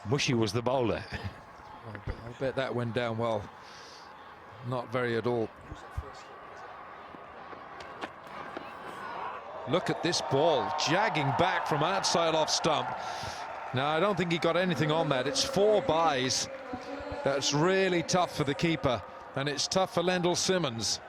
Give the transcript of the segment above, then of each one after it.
Mushy was the bowler. I bet that went down well. Not very at all. Look at this ball, jagging back from outside off stump. Now, I don't think he got anything on that. It's 4 byes. That's really tough for the keeper, and it's tough for Lendl Simmons.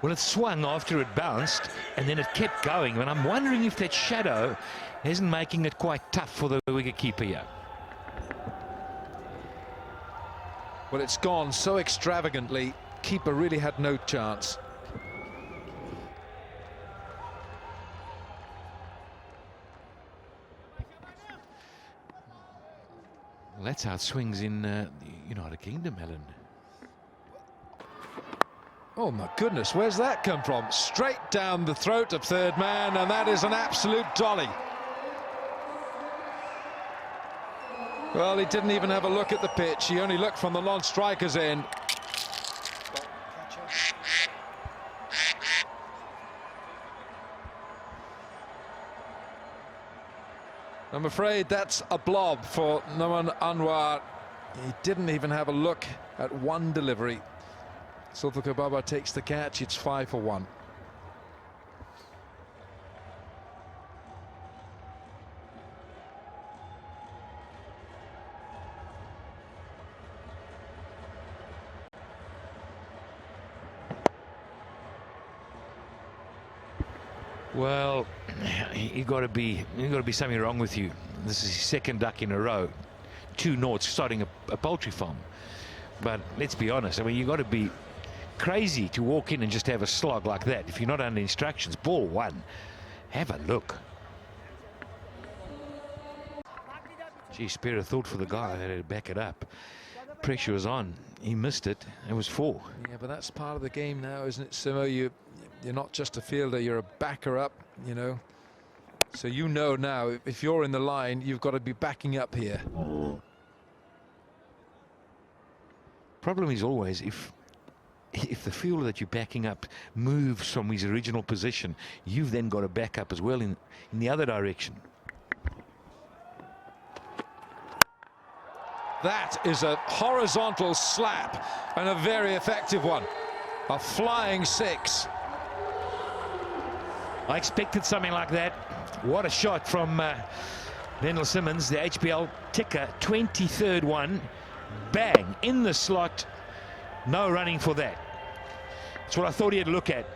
Well, it swung after it bounced, and then it kept going. And I'm wondering if that shadow isn't making it quite tough for the wicketkeeper here. Well, it's gone so extravagantly, keeper really had no chance. Well, that's how it swings in the United Kingdom, Helen. Oh my goodness, where's that come from? Straight down the throat of third man, and that is an absolute dolly. Well, he didn't even have a look at the pitch. He only looked from the non-striker's end. I'm afraid that's a blob for Noman Anwar. He didn't even have a look at one delivery. Sulfur Baba takes the catch. It's 5 for 1. Well, you got to be something wrong with you. This is his second duck in a row. 2 noughts starting a poultry farm. But let's be honest, I mean, you got to be crazy to walk in and just have a slog like that if you're not under instructions. Ball 1. Have a look. Gee, spare a thought for the guy that had to back it up. Pressure was on. He missed it. It was 4. Yeah, but that's part of the game now, isn't it, Simo? You're not just a fielder, you're a backer up, you know. So you know now, if you're in the line, you've got to be backing up here. Problem is always if the fielder that you're backing up moves from his original position, you've then got to back up as well in the other direction. That is a horizontal slap and a very effective one. A flying 6. I expected something like that. What a shot from Lendl Simmons, the HBL ticker, 23rd one. Bang, in the slot. No running for that. That's what I thought he had to look at.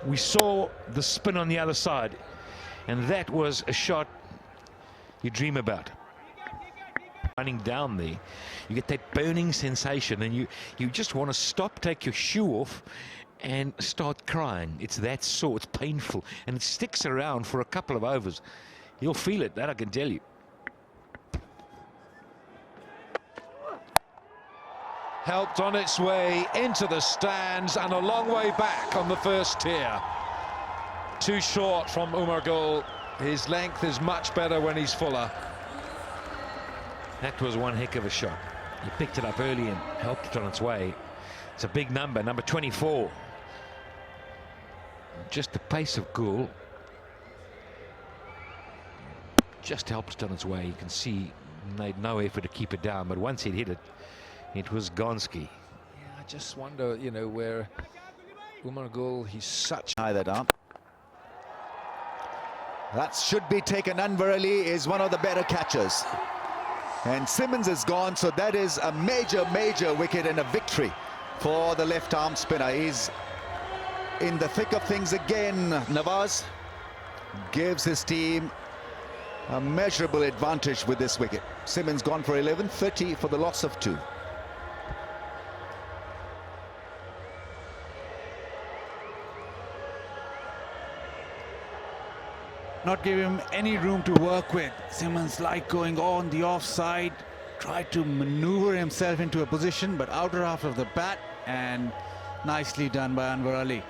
We saw the spin on the other side, and that was a shot you dream about. Running down there, you get that burning sensation, and you just want to stop, take your shoe off, and start crying. It's that sore, it's painful, and it sticks around for a couple of overs. You'll feel it, that I can tell you. Helped on its way into the stands and a long way back on the first tier. Too short from Umar Gul. His length is much better when he's fuller. That was one heck of a shot. He picked it up early and helped it on its way. It's a big number, number 24. Just the pace of Gul just helped it on its way. You can see he made no effort to keep it down, but once he'd hit it, it was Gonski. Yeah, I just wonder, you know, where Umar Gul, he's such... Tie that up. That should be taken. Anwar Ali is one of the better catchers. And Simmons is gone, so that is a major wicket and a victory for the left-arm spinner. He's in the thick of things again. Nawaz gives his team a measurable advantage with this wicket. Simmons gone for 11, 30 for the loss of 2. Not give him any room to work with. Simmons like going on the offside, tried to maneuver himself into a position, but outer half of the bat, and nicely done by Anwar Ali.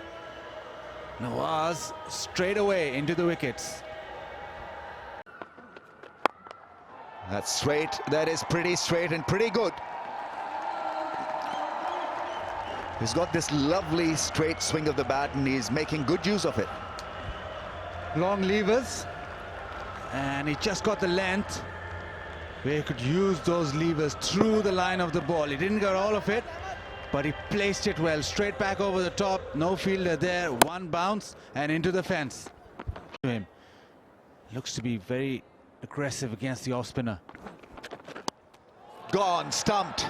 Nawaz straight away into the wickets. That's straight. That is pretty straight and pretty good. He's got this lovely straight swing of the bat, and he's making good use of it. Long levers, and he just got the length. where he could use those levers through the line of the ball. He didn't get all of it, but he placed it well, straight back over the top. No fielder there, one bounce and into the fence. Him looks to be very aggressive against the off spinner. Gone, stumped,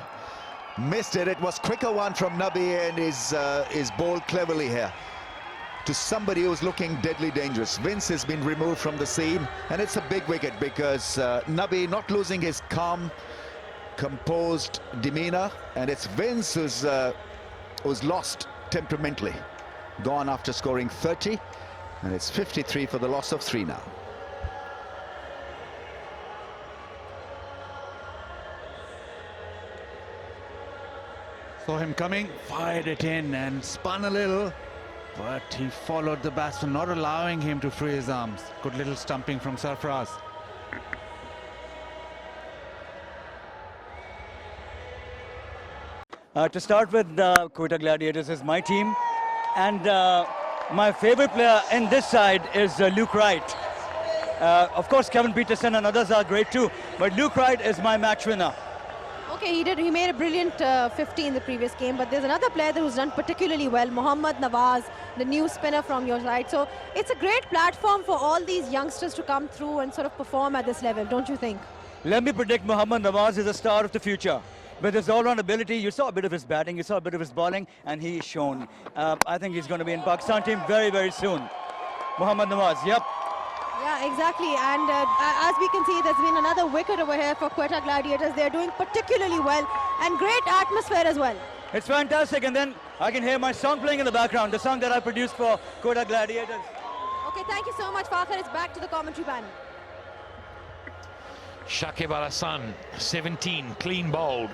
missed it. It was quicker one from Nabi, and is bowled cleverly here to somebody who's looking deadly dangerous. Vince has been removed from the scene, and it's a big wicket because Nabi not losing his calm, composed demeanor, and it's Vince who's lost temperamentally. Gone after scoring 30, and it's 53 for the loss of 3 now. Saw him coming, fired it in and spun a little, but he followed the batsman, not allowing him to free his arms. Good little stumping from Sarfaraz. To start with, Quetta Gladiators is my team, and my favorite player in this side is Luke Wright. Of course, Kevin Peterson and others are great too, but Luke Wright is my match winner. Okay, he made a brilliant 50 in the previous game, but there's another player who's done particularly well, Mohammad Nawaz, the new spinner from your side. So it's a great platform for all these youngsters to come through and sort of perform at this level, don't you think? Let me predict Mohammad Nawaz is a star of the future. With his all-round ability, you saw a bit of his batting, you saw a bit of his bowling, and he's shown. I think he's going to be in Pakistan team very, very soon. Mohammad Nawaz, yep. Yeah, exactly. And as we can see, there's been another wicket over here for Quetta Gladiators. They're doing particularly well, and great atmosphere as well. It's fantastic, and then I can hear my song playing in the background, the song that I produced for Quetta Gladiators. Okay, thank you so much, Fakhar. It's back to the commentary panel. Shakib Al Hassan, 17, clean bowled.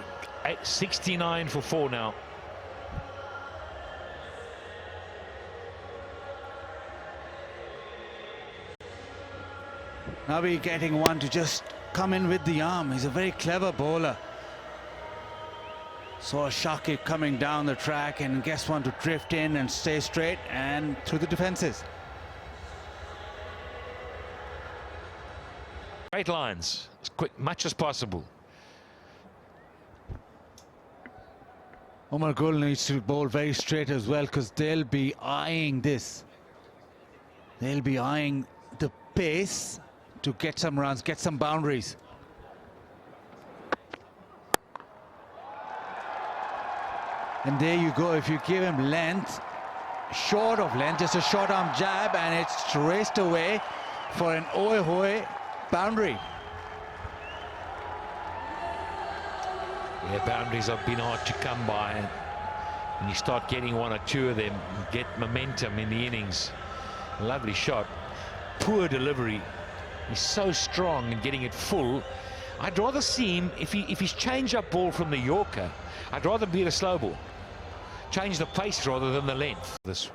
69 for 4 now. Nabi getting one to just come in with the arm. He's a very clever bowler. Saw Shakib coming down the track and gets one to drift in and stay straight and through the defences. Straight lines, as quick, much as possible. Umar Gul needs to bowl very straight as well, because they'll be eyeing this. They'll be eyeing the pace to get some runs, get some boundaries. And there you go. If you give him length, short of length, just a short arm jab, and it's raced away for an oi-hoi boundary. Yeah, boundaries have been hard to come by, and you start getting one or two of them, get momentum in the innings. Lovely shot, poor delivery. He's so strong in getting it full. I'd rather see him, if he's changed up ball from the Yorker, I'd rather be at a slow ball. Change the pace rather than the length. This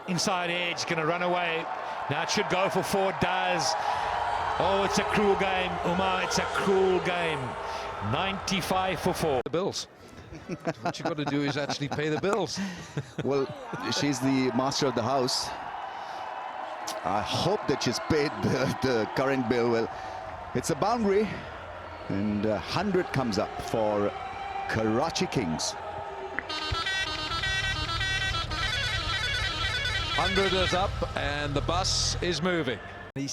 inside edge, going to run away. Now it should go for 4, it does. Oh, it's a cruel game, Umar, it's a cruel game. 95 for 4. The bills. What you've got to do is actually pay the bills. Well, she's the master of the house. I hope that she's paid the current bill. Well, it's a boundary, and 100 comes up for Karachi Kings. 100 is up, and the bus is moving. He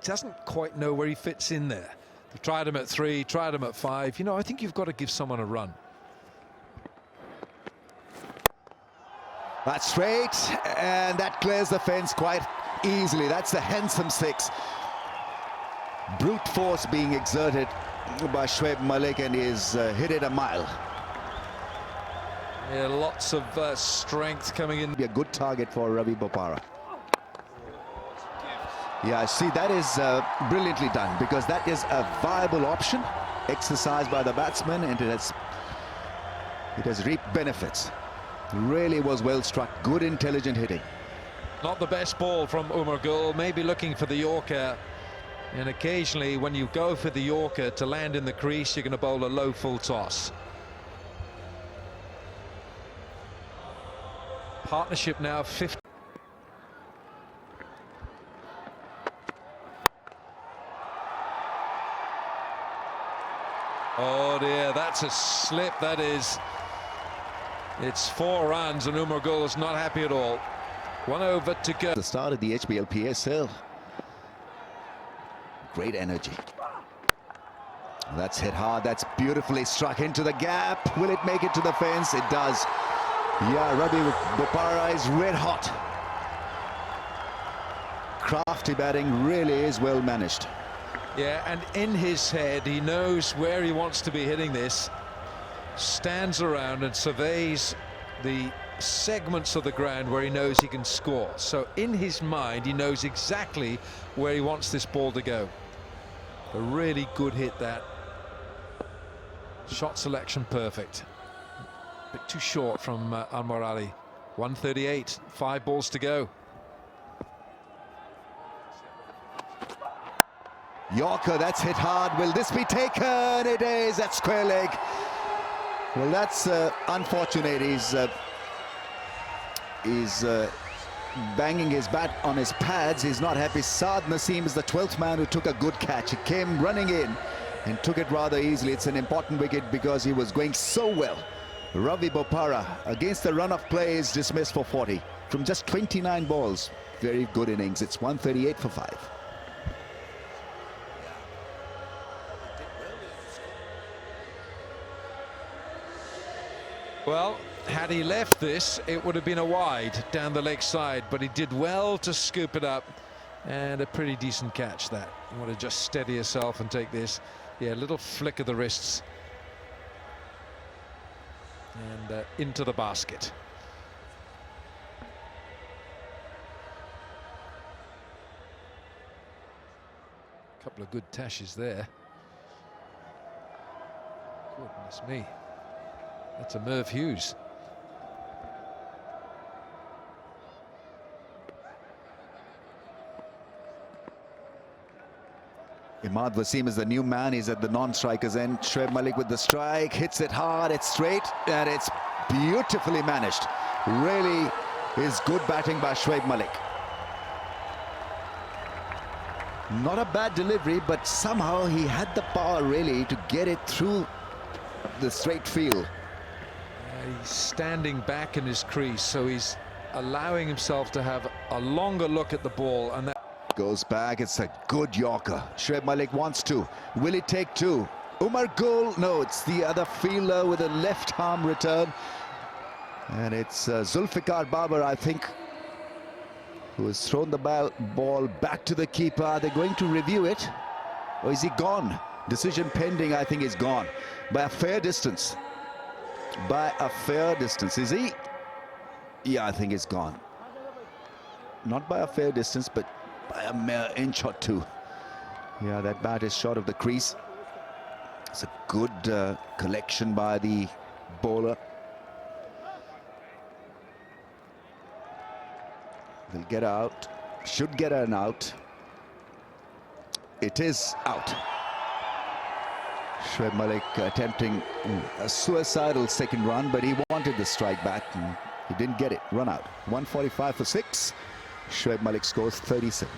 doesn't quite know where he fits in there. They've tried him at 3, tried him at 5. You know, I think you've got to give someone a run. That's straight, and that clears the fence quite easily. That's a handsome 6. Brute force being exerted by Shoaib Malik, and he's hit it a mile. Yeah, lots of strength coming in. Be a good target for Ravi Bopara. Yeah, see, that is brilliantly done, because that is a viable option exercised by the batsman, and it has reaped benefits. Really was well struck, good intelligent hitting. Not the best ball from Umar Gul, maybe looking for the Yorker, and occasionally when you go for the Yorker to land in the crease, you're going to bowl a low full toss. Partnership now 50. Oh dear, that's a slip, that is. It's 4 runs and Umar Gul is not happy at all. 1 over to go. The start of the HBL PSL. Great energy. That's hit hard. That's beautifully struck into the gap. Will it make it to the fence? It does. Yeah, Ravi Bopara is red hot. Crafty batting really is well managed. Yeah, and in his head, he knows where he wants to be hitting this. Stands around and surveys the segments of the ground where he knows he can score. So in his mind, he knows exactly where he wants this ball to go. A really good hit, that. Shot selection perfect. A bit too short from Anwar Ali. 138, 5 balls to go. Yorker, that's hit hard. Will this be taken? It is at square leg. Well, that's unfortunate. He's banging his bat on his pads. He's not happy. Saad Naseem is the 12th man who took a good catch. He came running in and took it rather easily. It's an important wicket because he was going so well. Ravi Bopara against the run of play is dismissed for 40 from just 29 balls. Very good innings. It's 138 for 5. Well, had he left this, it would have been a wide down the leg side, but he did well to scoop it up, and a pretty decent catch that. You want to just steady yourself and take this. Yeah, a little flick of the wrists. And into the basket. A couple of good tashes there. Goodness me. That's a Merv Hughes. Imad Wasim is the new man. He's at the non-strikers end. Shoaib Malik with the strike. Hits it hard. It's straight. And it's beautifully managed. Really is good batting by Shoaib Malik. Not a bad delivery, but somehow he had the power really to get it through the straight field. He's standing back in his crease, so he's allowing himself to have a longer look at the ball, and that goes back. It's a good Yorker. Shoaib Malik wants to. Will he take 2? Umar Gul, no, it's the other fielder with a left arm return, and it's Zulfikar Babar, I think, who has thrown the ball back to the keeper. Are they going to review it, or is he gone? Decision pending. I think he's gone by a fair distance. By a fair distance. Is he? Yeah, I think it's gone. Not by a fair distance, but by a mere inch or 2. Yeah, that bat is short of the crease. It's a good collection by the bowler. They'll get out. Should get an out. It is out. Shoaib Malik attempting a suicidal second run, but he wanted the strike back and he didn't get it. Run out. 145 for 6. Shoaib Malik scores 37.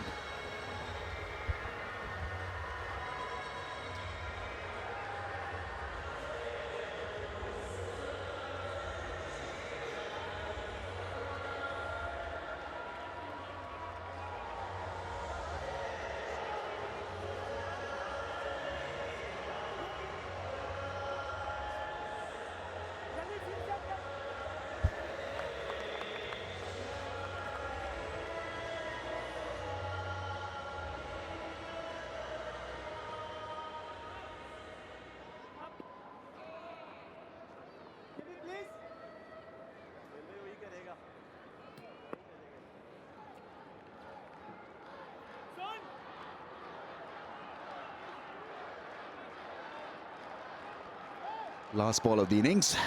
Last ball of the innings.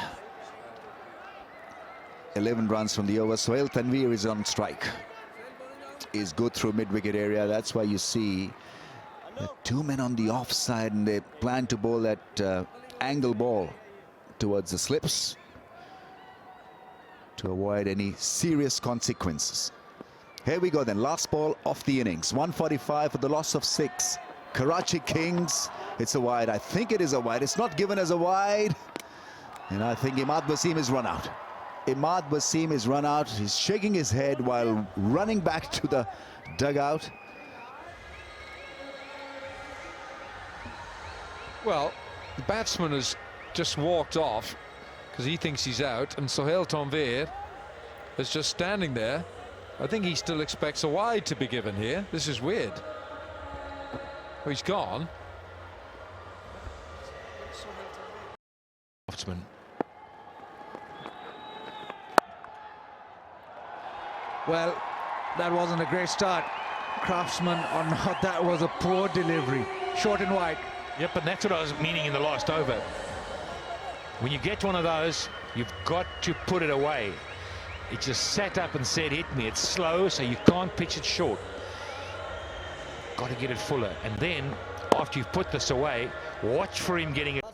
11 runs from the over. Sohail Tanveer is on strike. Is good through mid-wicket area. That's why you see 2 men on the offside, and they plan to bowl that angle ball towards the slips to avoid any serious consequences. Here we go then. Last ball of the innings. 145 for the loss of 6. Karachi Kings It's a wide. I think it is a wide. It's not given as a wide. And I think Imad Wasim is run out. Imad Wasim is run out. He's shaking his head while running back to the dugout. Well, the batsman has just walked off because he thinks he's out, and Sohail Tanvir is just standing there. I think he still expects a wide to be given here. This is weird. Oh, he's gone. Batsman. Well, that wasn't a great start. Craftsman or not, that was a poor delivery. Short and wide. Yep, and that's what I was meaning in the last over. When you get one of those, you've got to put it away. It just sat up and said, hit me. It's slow, so you can't pitch it short. Got to get it fuller. And then, after you've put this away, watch for him getting it.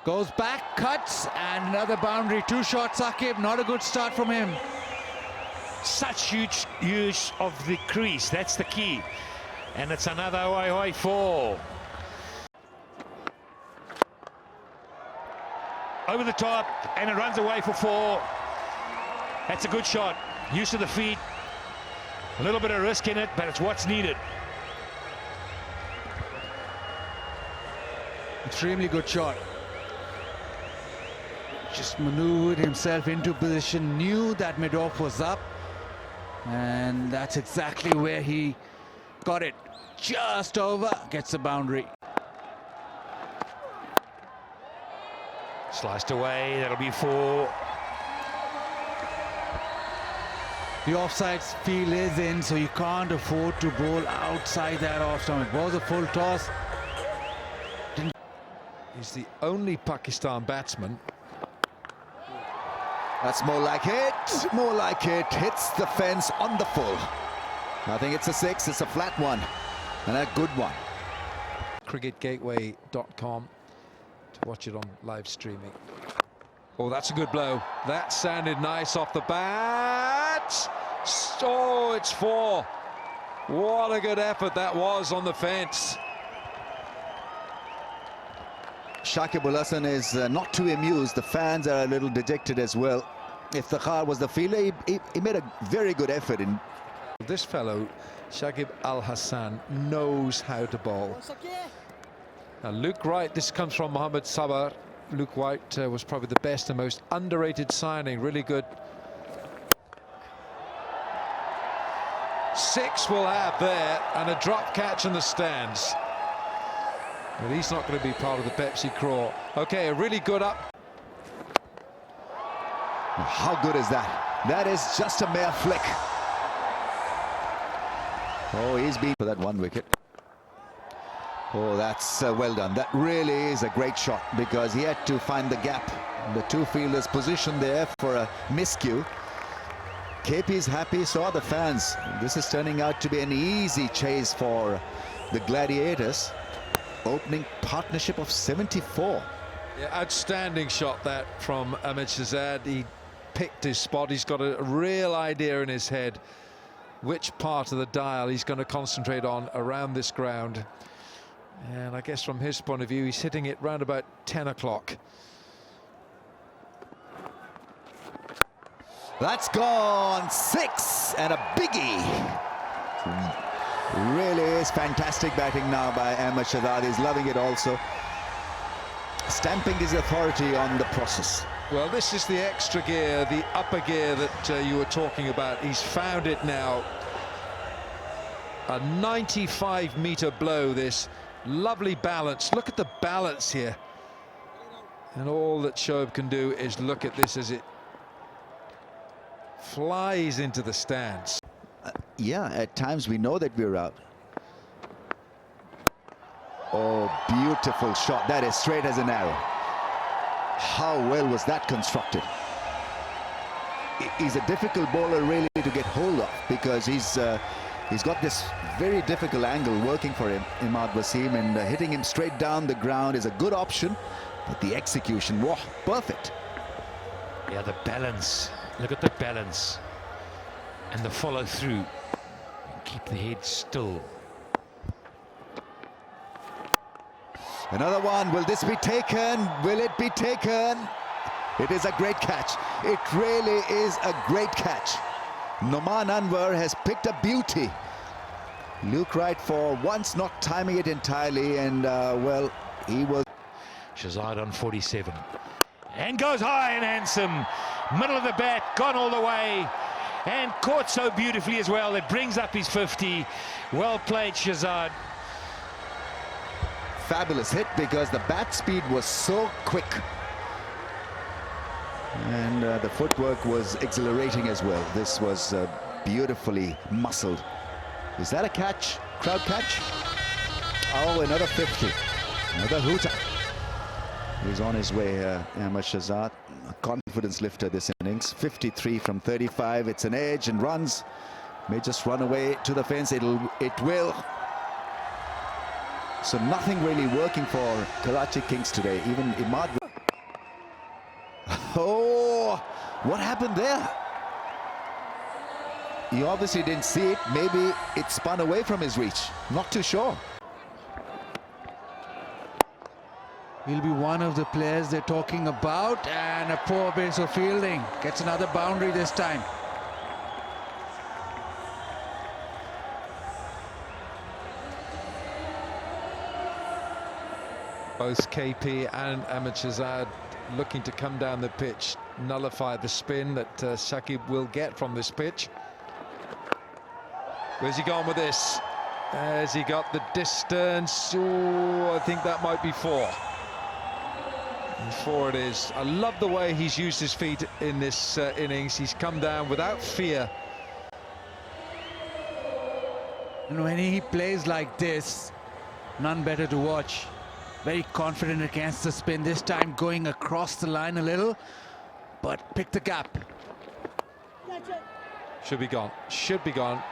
Goes back, cuts, and another boundary. 2 shots, Saqib. Not a good start from him. Such huge use of the crease. That's the key. And it's another hoi 4. Over the top, and it runs away for 4. That's a good shot. Use of the feet. A little bit of risk in it, but it's what's needed. Extremely good shot. Just maneuvered himself into position, knew that mid-off was up, and that's exactly where he got it. Just over, gets the boundary. Sliced away, that'll be 4. The offside field is in, so you can't afford to bowl outside that off stump. It was a full toss. He's the only Pakistan batsman. That's more like it. More like it. Hits the fence on the full. I think it's a 6. It's a flat one. And a good one. cricketgateway.com to watch it on live streaming. Oh, that's a good blow. That sounded nice off the bat. Oh, it's 4. What a good effort that was on the fence. Shakib Ul Hasan is not too amused. The fans are a little dejected as well. If the Khar was the fielder, he made a very good effort. This fellow, Shakib Al Hassan, knows how to bowl. Now, Luke Wright, this comes from Mohammed Sabar. Luke Wright was probably the best and most underrated signing. Really good. 6 will have there, and a drop catch in the stands. But he's not going to be part of the Pepsi craw. Okay, a really good up. How good is that? That is just a mere flick. Oh, he's been for that 1 wicket. Oh, that's well done. That really is a great shot because he had to find the gap. The 2 fielders positioned there for a miscue. KP is happy, so are the fans. This is turning out to be an easy chase for the Gladiators. Opening partnership of 74. Yeah, outstanding shot that from Ahmed Shahzad. He picked his spot. He's got a real idea in his head which part of the dial he's going to concentrate on around this ground. And I guess from his point of view, he's hitting it round about 10 o'clock. That's gone 6 and a biggie. Really is fantastic batting now by Ahmed Shahzad. He's loving it also. Stamping his authority on the process. Well, this is the extra gear, the upper gear that you were talking about. He's found it now. A 95-meter blow, this. Lovely balance. Look at the balance here. And all that Shoaib can do is look at this as it flies into the stands. Yeah, at times we know that we're out. Oh, beautiful shot. That is straight as an arrow. How well was that constructed? He's a difficult bowler really to get hold of because he's got this very difficult angle working for him, Imad Wasim, and hitting him straight down the ground is a good option. But the execution, whoa, perfect. Yeah, the balance. Look at the balance. And the follow through. Keep the head still. Another one. Will this be taken? Will it be taken? It is a great catch. It really is a great catch. Noman Anwar has picked a beauty. Luke Wright for once not timing it entirely, and well, he was. Shazad on 47. And goes high and handsome. Middle of the bat, gone all the way. And caught so beautifully as well. It brings up his 50. Well played, Shazad. Fabulous hit because the bat speed was so quick. And the footwork was exhilarating as well. This was beautifully muscled. Is that a catch? Crowd catch? Oh, another 50. Another hooter. He's on his way, Ahmed Shahzad. A confidence lifter this innings. 53 from 35. It's an edge and runs. May just run away to the fence. It will. So nothing really working for Karachi Kings today. Even Imad. Oh, what happened there? He obviously didn't see it. Maybe it spun away from his reach. Not too sure. He'll be one of the players they're talking about, and a poor base of fielding. Gets another boundary this time. Both KP and Ahmed Shahzad looking to come down the pitch, nullify the spin that Shakib will get from this pitch. Where's he gone with this? Has he got the distance? Oh, I think that might be 4. And 4 it is. I love the way he's used his feet in this innings. He's come down without fear. And when he plays like this, none better to watch. Very confident against the spin, this time going across the line a little, but pick the gap. Should be gone. Should be gone.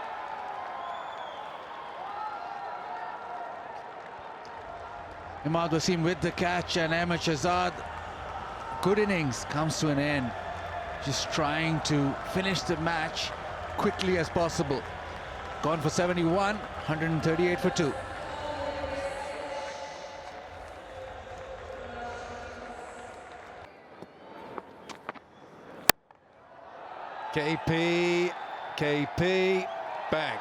Imad Wasim with the catch, and Ahmed Shahzad, good innings, comes to an end. Just trying to finish the match quickly as possible. Gone for 71, 138 for 2. KP, bang.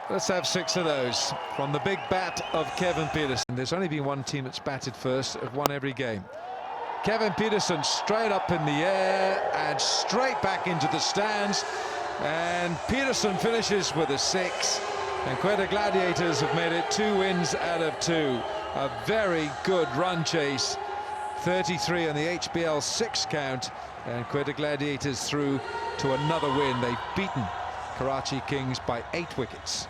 Let's have 6 of those from the big bat of Kevin Peterson. There's only been one team that's batted first, have won every game. Kevin Peterson straight up in the air and straight back into the stands. And Peterson finishes with a 6. And Quetta Gladiators have made it 2 wins out of 2. A very good run chase. 33 on the HBL 6 count, and Quetta Gladiators through to another win. They've beaten Karachi Kings by 8 wickets.